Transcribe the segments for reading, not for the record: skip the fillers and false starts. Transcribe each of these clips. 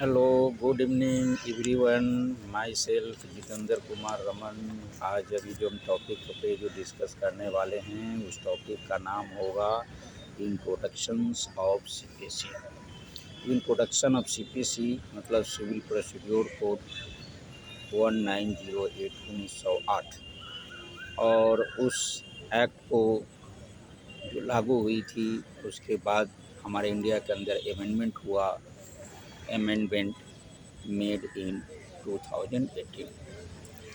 Hello, good evening everyone. My self Jitendra Kumar Raman. आज अभी जो हम टॉपिक पे जो डिस्कस करने वाले हैं उस टॉपिक का नाम होगा introductions of CPC. Introduction of CPC मतलब सिविल प्रोसीड्योर कोड 1908 1908 और उस एक्ट को जो लागू हुई थी उसके बाद हमारे इंडिया के अंदर अमेंडमेंट मेड इन 2018।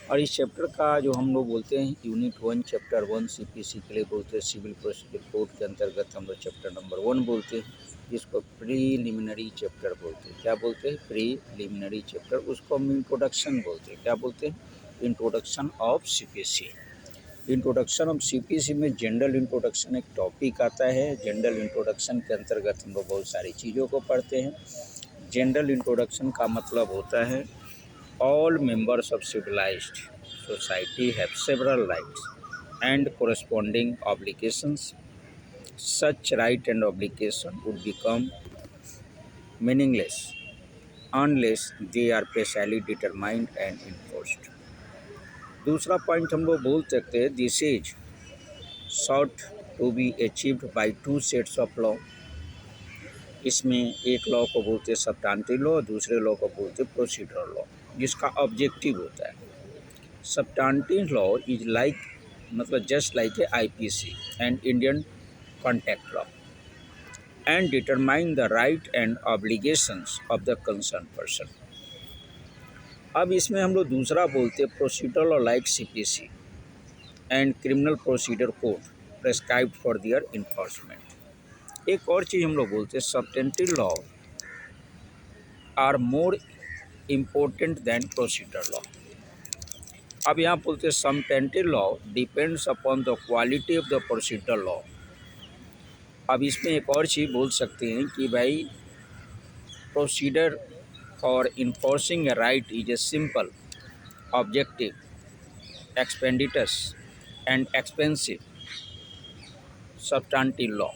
और इस चैप्टर का जो हम लोग बोलते हैं यूनिट 1 चैप्टर 1 सीपीसी के लिए बोलते हैं सिविल प्रोसीजर कोड के अंतर्गत हम लोग चैप्टर नंबर 1 बोलते हैं, जिसको प्रीलिमिनरी चैप्टर बोलते हैं। क्या बोलते हैं? Preliminary chapter. उसको हम इंट्रोडक्शन बोलते हैं। क्या बोलते हैं? Introduction of CPC. Introduction of CPC में जनरल इंट्रोडक्शन एक टॉपिक आता है। जनरल इंट्रोडक्शन के अंतर्गत हम लोग बहुत सारी चीज़ों को पढ़ते हैं। जनरल इंट्रोडक्शन का मतलब होता है all members of civilised society have several rights and corresponding obligations. Such right and obligation would become meaningless unless they are precisely determined and enforced. दूसरा पॉइंट हम लोग बोल सकते हैं this is sought to be achieved by two sets of law. इसमें एक law को बोलते हैं सब्स्टेंटिव लॉ, दूसरे लॉ को बोलते हैं प्रोसीजरल लॉ, जिसका ऑब्जेक्टिव होता है। सब्स्टेंटिव लॉ इज लाइक मतलब just like a IPC and Indian contract law and determine the right and obligations of the concern person. अब इसमें हम लोग दूसरा बोलते हैं procedural law like CPC and criminal procedure code prescribed for their enforcement. एक और चीज़ हम लोग बोलते हैं substantive law are more important than procedural law. अब यहाँ बोलते हैं substantive law depends upon the quality of the procedural law. अब इसमें एक और चीज़ बोल सकते हैं कि भाई procedure for enforcing a right is a simple objective expeditious and expensive substantive law.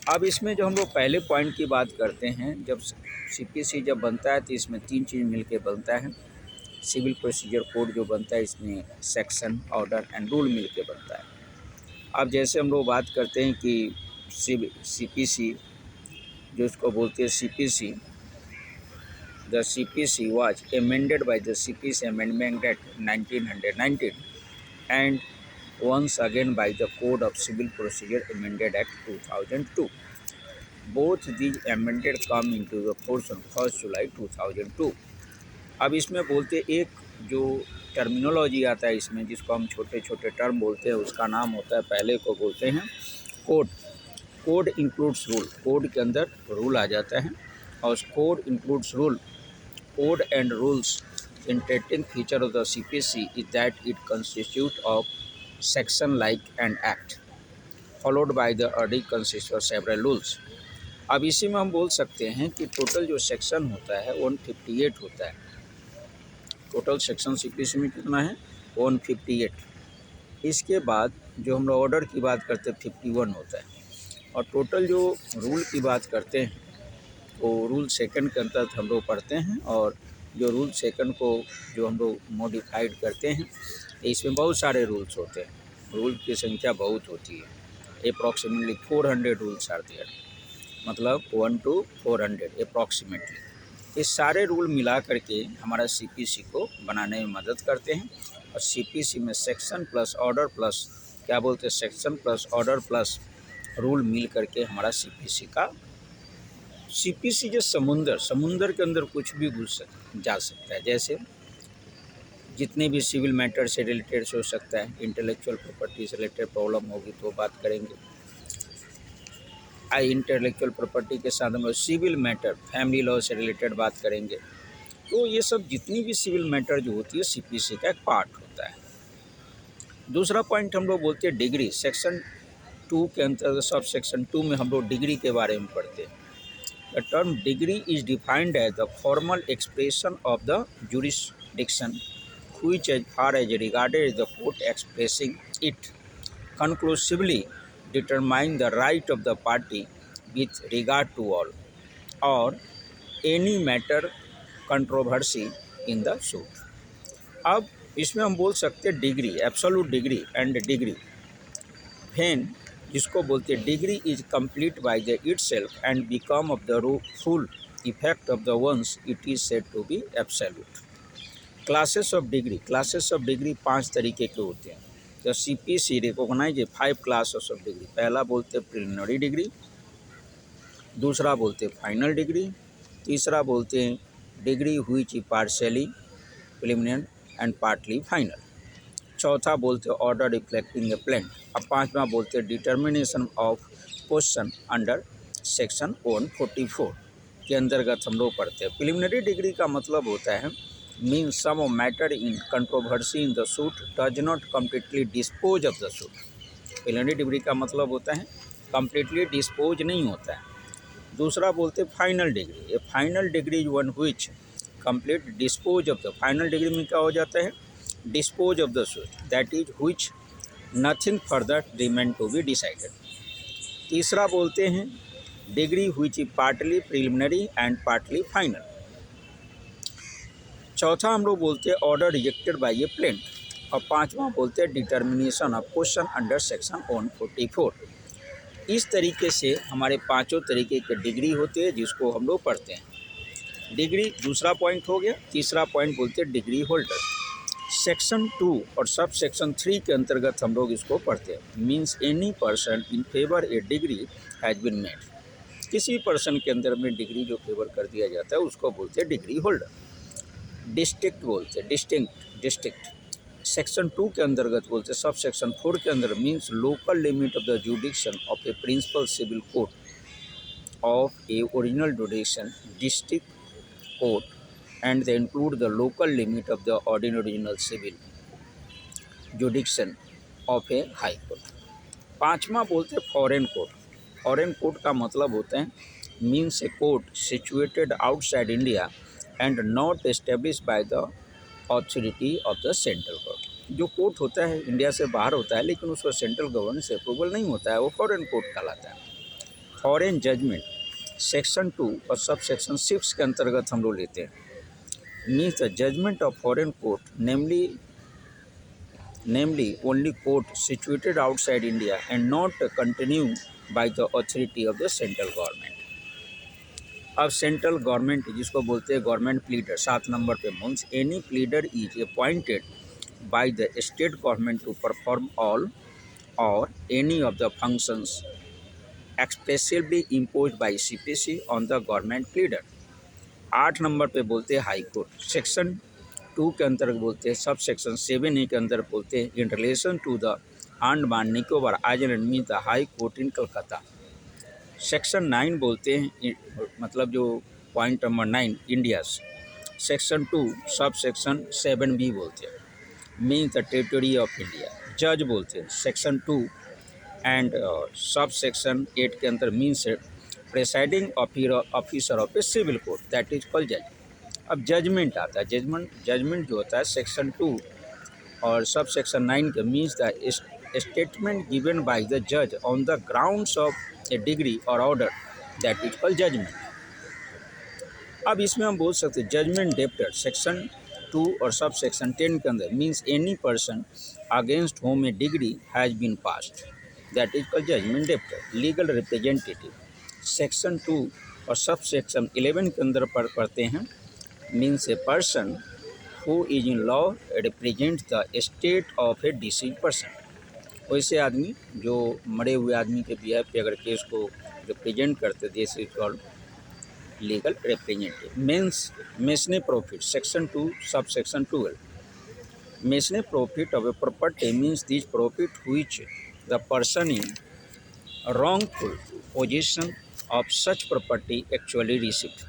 अब इसमें जो हम लोग पहले पॉइंट की बात करते हैं, जब सीपीसी जब बनता है तो इसमें तीन चीज़ मिलके बनता है। सिविल प्रोसीजर कोड जो बनता है इसमें सेक्शन, ऑर्डर एंड रूल मिलके बनता है। अब जैसे हम लोग बात करते हैं कि सीपीसी जो इसको बोलते हैं CPC, the CPC was amended by the CPC amendment act 1919 and once again by the Code of Civil Procedure Amended Act 2002. Both these amended come into the force on 1st July 2002. अब इसमें बोलते एक जो terminology आता है इसमें, जिसको हम छोटे छोटे टर्म बोलते हैं, उसका नाम होता है, पहले को बोलते हैं code. Code includes rule. Code के अंदर रूल आ जाता है और code includes rule. Code and rules interesting feature of the CPC is that it constitute of section like an act followed by the order consists of several rules। अब इसी में हम बोल सकते हैं कि टोटल जो सेक्शन होता है 158 होता है। टोटल सेक्शन सीपीसी में कितना है? 158। इसके बाद जो हम लोग ऑर्डर की बात करते हैं 51 होता है। और टोटल जो रूल की बात करते हैं वो रूल सेकंड के अंतर्गत हम लोग पढ़ते हैं। और जो रूल सेकंड को जो हम लोग मॉडिफाइड करते हैं, इसमें बहुत सारे रूल्स होते हैं। रूल की संख्या बहुत होती है। अप्रॉक्सीमेटली 400 रूल्स आर देयर, मतलब 1 to 400 अप्रॉक्सीमेटली। ये सारे रूल मिला करके हमारा सीपीसी को बनाने में मदद करते हैं। और सीपीसी में सेक्शन प्लस ऑर्डर प्लस क्या बोलते हैं, section plus order plus rule मिल करके हमारा सीपीसी जो समुंदर के अंदर कुछ भी घुस जा सकता है। जैसे जितने भी सिविल मैटर से रिलेटेड हो सकता है, इंटेलेक्चुअल प्रॉपर्टी से रिलेटेड प्रॉब्लम होगी तो बात करेंगे। इंटेलेक्चुअल प्रॉपर्टी के साथ हम लोग सिविल मैटर, फैमिली लॉ से रिलेटेड बात करेंगे। तो ये सब जितनी भी सिविल मैटर जो होती है सीपीसी का एक पार्ट होता है। दूसरा पॉइंट हम लोग बोलते हैं डिग्री। सेक्शन 2 के अंतर्गत सब सेक्शन 2 में हम लोग डिग्री के बारे में पढ़ते हैं। The term degree is defined as the formal expression of the jurisdiction which as far as regarded the court expressing it conclusively determine the right of the party with regard to all or any matter controversy in the suit. अब इसमें हम बोल सकते हैं degree, absolute degree and degree. When जिसको बोलते हैं degree is complete by the itself and become of the full effect of the once it is said to be absolute. Classes of degree, classes of degree 5 तरीके के होते हैं। तो CPC recognise 5 classes of degree. पहला बोलते हैं preliminary degree, दूसरा बोलते हैं फाइनल डिग्री, तीसरा बोलते हैं degree which partially preliminary and partly final, चौथा बोलते हैं ऑर्डर रिफ्लेक्टिंग ए प्लेन। अब पांचवा बोलते हैं determination of question under section 144 के अंतर्गत हम लोग पढ़ते हैं। प्रिलिमिनरी डिग्री का मतलब होता है means some of matter in controversy in the suit does not completely dispose of the suit. Preliminary degree का मतलब होता है कम्प्लीटली डिस्पोज नहीं होता है। दूसरा बोलते हैं final degree. A final degree is one which complete dispose of the, final degree में क्या हो जाता है dispose of the suit, that is which nothing further remain to be decided. तीसरा बोलते हैं degree which is partly preliminary and partly final. चौथा हम लोग बोलते हैं order rejected by a plain. और पांचवा बोलते हैं determination of question under section 144। इस तरीके से हमारे पांचों तरीके के डिग्री होते हैं जिसको हम लोग पढ़ते हैं। डिग्री दूसरा पॉइंट हो गया। तीसरा पॉइंट बोलते हैं डिग्री होल्डर। सेक्शन 2 और सब सेक्शन 3 के अंतर्गत हम लोग इसको पढ़ते हैं। Means any person in favour a degree has been made. किसी पर्सन के अंदर में डिग्री जो फेवर कर दिया जाता है उसको बोलते हैं डिग्री होल्डर। डिस्ट्रिक्ट बोलते हैं, डिस्ट्रिक्ट सेक्शन 2 के अंतर्गत बोलते हैं। सब सेक्शन 4 के अंदर means local limit of the jurisdiction of a principal civil court of a original jurisdiction district court and they include the local limit of the original civil jurisdiction of a high court. पांचवा बोलते हैं foreign court. Foreign court का मतलब होता है means a court situated outside India and not establish by the authority of the central government. जो court होता है इंडिया से बाहर होता है लेकिन उसको सेंट्रल गवर्नमेंट से अप्रूवल नहीं होता है, वो फॉरेन कोर्ट कहलाता है। फॉरेन जजमेंट सेक्शन 2 और सब सेक्शन 6 के अंतर्गत हम लोग लेते हैं। Means the judgment of foreign court namely only court situated outside India and not continue by the authority of the central government. अब सेंट्रल गवर्नमेंट जिसको बोलते हैं गवर्नमेंट प्लीडर 7 नंबर पे means any pleader is appointed by the state government to perform all or any of the functions expressively impose by CPC on the government pleader. 8 number पे बोलते हैं high court. Section 2 के अंतर्गत बोलते हैं। Sub section 7A के अंदर बोलते हैं in relation to the Andaman Nicobar island mean the high court in Calcutta. Section 9 बोलते हैं मतलब जो point number 9 India's. Section 2 sub section 7B बोलते हैं means the territory of India. जज बोलते हैं सेक्शन 2 एंड सब सेक्शन 8 के अंदर means presiding officer of a civil court that is called जज। अब जजमेंट आता है। जजमेंट जो होता है सेक्शन 2 और सब सेक्शन 9 के means the statement given by the जज on the grounds of a degree or order that is called judgment. अब इसमें हम बोल सकते हैं जजमेंट डेप्टर सेक्शन 2 और सब सेक्शन 10 के अंदर means any person against whom a degree has been passed that is called judgement debtor. Legal representative section 2 और सब सेक्शन 11 के अंदर पढ़ते हैं means a person who is in law represent the state of a deceased person. वैसे आदमी जो मरे हुए आदमी के बिहाफ पे अगर केस को रिप्रेजेंट करते this is called legal representative. Means mesne profit section 2 sub section 12 mesne profit of a property means this profit which the person in wrongful possession of such property actually received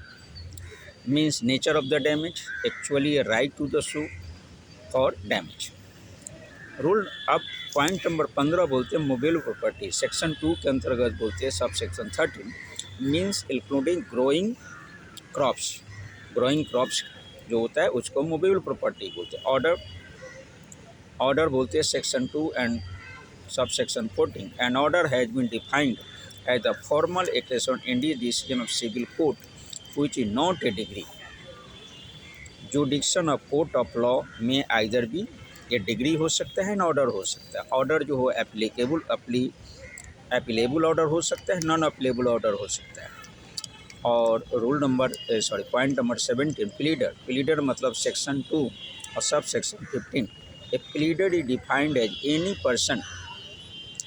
means nature of the damage actually a right to the sue for damage। Rule अब point number 15 बोलते हैं mobile property section 2 के अंतर्गत बोलते हैं sub section 13 means including growing crops जो होता है उसको मोबाइल प्रॉपर्टी बोलते हैं। ऑर्डर बोलते हैं section 2 and sub section 14 an order has been defined as the formal expression in the decision of civil court which is not a degree. जुडिक्शन of court of law में either भी ये degree हो सकता है, order हो सकता है। Order जो हो एप्लीकेबल ऑर्डर हो सकता है, नॉन एप्लीकेबल ऑर्डर हो सकता है। और पॉइंट नंबर 17, प्लीडर मतलब सेक्शन 2 और sub section 15। A pleader is defined as any person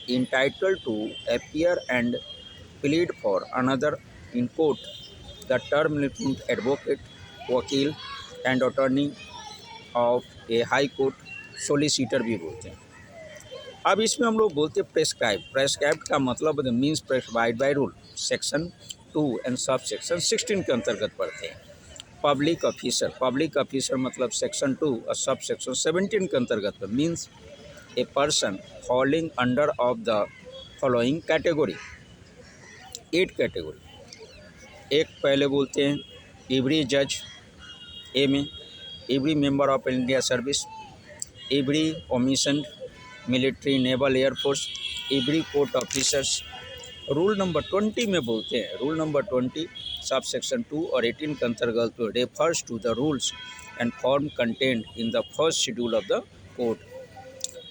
entitled to appear and plead for another in court. The term includes advocate, वकील and attorney of a high court, solicitor भी बोलते हैं। अब इसमें हम लोग बोलते हैं प्रेस्क्राइब का मतलब means prescribed by rule, section 2 and sub section 16 के अंतर्गत पढ़ते हैं। पब्लिक ऑफिसर मतलब सेक्शन 2 और सब सेक्शन 17 के अंतर्गत means a person falling under of the following category, 8 category. एक पहले बोलते हैं एवरी जज, ए में every member of India service, every omission military naval air force, every court officers. Rule number 20 में बोलते हैं, रूल नंबर 20 सब सेक्शन 2 और 18 के अंतर्गत refers to the rules and form content in the first schedule of the code.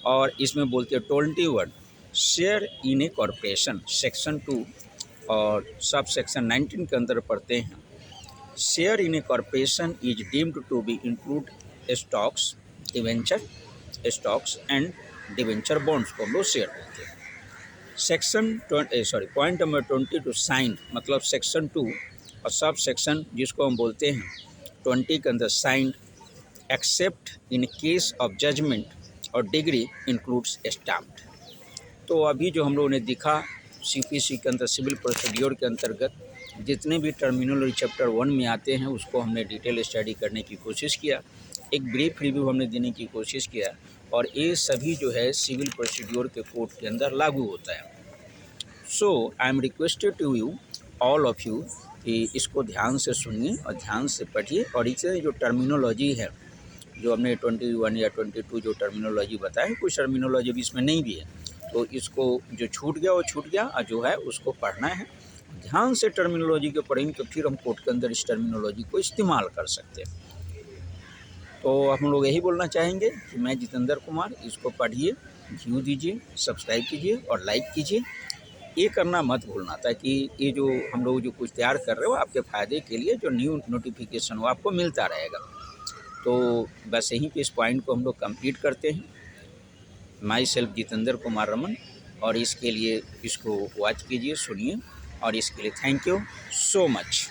और इसमें बोलते हैं 21 share in a corporation, section 2 और सब सेक्शन 19 के अंदर पढ़ते हैं। Share in a corporation is deemed to be include stocks, debenture stocks and debenture bonds को हम लोग शेयर करते हैं। पॉइंट नंबर 20 टू साइन मतलब सेक्शन 2 और सब सेक्शन जिसको हम बोलते हैं 20 के अंदर signed, except in case of judgement और डिग्री इंक्लूड्स स्टैम्प्ड। तो अभी जो हम लोगों ने दिखा सीपीसी के अंदर सिविल प्रोसीड्योर के अंतर्गत जितने भी टर्मिनोलॉजी चैप्टर 1 में आते हैं उसको हमने डिटेल स्टडी करने की कोशिश किया, एक ब्रीफ रिव्यू हमने देने की कोशिश किया और ये सभी जो है सिविल प्रोसीड्योर के कोड के अंदर लागू होता है। So I am requested to you all of you कि इसको ध्यान से सुनिए और ध्यान से पढ़िए और इससे जो टर्मिनोलॉजी है जो हमने 21 या 22 जो टर्मिनोलॉजी बताया, कुछ टर्मिनोलॉजी भी इसमें नहीं भी है, तो इसको जो छूट गया वो छूट गया और जो है उसको पढ़ना है। ध्यान से टर्मिनोलॉजी को पढ़ेंगे तो फिर हम कोर्ट के अंदर इस टर्मिनोलॉजी को इस्तेमाल कर सकते हैं। तो हम लोग यही बोलना चाहेंगे कि मैं जितेंद्र कुमार, इसको पढ़िए, व्यू दीजिए, सब्सक्राइब कीजिए और लाइक कीजिए। ये करना मत भूलना ताकि ये जो हम लोग जो कुछ तैयार कर रहे हो आपके फ़ायदे के लिए जो न्यू नोटिफिकेशन हो आपको मिलता रहेगा। तो बस यहीं पे इस पॉइंट को हम लोग कंप्लीट करते हैं। माई सेल्फ जितेंद्र कुमार रमन, और इसके लिए इसको वॉच कीजिए, सुनिए और इसके लिए थैंक यू सो मच।